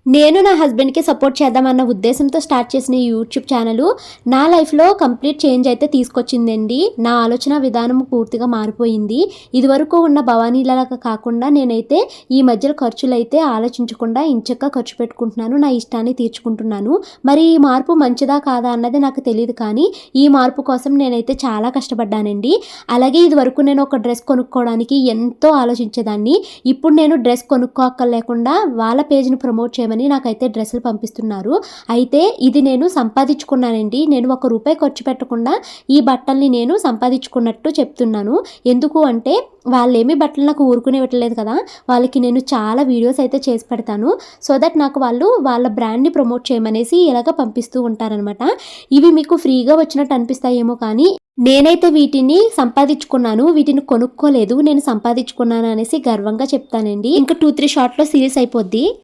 నేను నా హస్బెండ్కి సపోర్ట్ చేద్దామన్న ఉద్దేశంతో స్టార్ట్ చేసిన ఈ యూట్యూబ్ ఛానల్ నా లైఫ్లో కంప్లీట్ చేంజ్ అయితే తీసుకొచ్చిందండి. నా ఆలోచన విధానం పూర్తిగా మారిపోయింది. ఇదివరకు ఉన్న భవానీలాగా కాకుండా నేనైతే ఈ మధ్యలో ఖర్చులు అయితే ఆలోచించకుండా ఇంచక్క ఖర్చు పెట్టుకుంటున్నాను. నా ఇష్టాన్ని తీర్చుకుంటున్నాను. మరి ఈ మార్పు మంచిదా కాదా అన్నది నాకు తెలియదు, కానీ ఈ మార్పు కోసం నేనైతే చాలా కష్టపడ్డానండి. అలాగే ఇదివరకు నేను ఒక డ్రెస్ కొనుక్కోవడానికి ఎంతో ఆలోచించేదాన్ని. ఇప్పుడు నేను డ్రెస్ కొనుక్కోక్కర్లేకుండా వాళ్ళ పేజ్ని ప్రమోట్ చేయమని నాకైతే డ్రెస్సులు పంపిస్తున్నారు. అయితే ఇది నేను సంపాదించుకున్నానండి. నేను ₹1 ఖర్చు పెట్టకుండా ఈ బట్టల్ని నేను సంపాదించుకున్నట్టు చెప్తున్నాను. ఎందుకు అంటే వాళ్ళేమి బట్టలు నాకు ఊరుకునే పెట్టలేదు కదా, వాళ్ళకి నేను చాలా వీడియోస్ అయితే చేసి పెడతాను. సో దట్ నాకు వాళ్ళు వాళ్ళ బ్రాండ్ని ప్రమోట్ చేయమనేసి ఇలాగ పంపిస్తూ ఉంటారనమాట. ఇవి మీకు ఫ్రీగా వచ్చినట్టు అనిపిస్తాయేమో, కానీ నేనైతే వీటిని సంపాదించుకున్నాను, వీటిని కొనుక్కోలేదు, నేను సంపాదించుకున్నాను అనేసి గర్వంగా చెప్తానండి. ఇంకా 2-3 షార్ట్లో సీరియస్ అయిపోద్ది.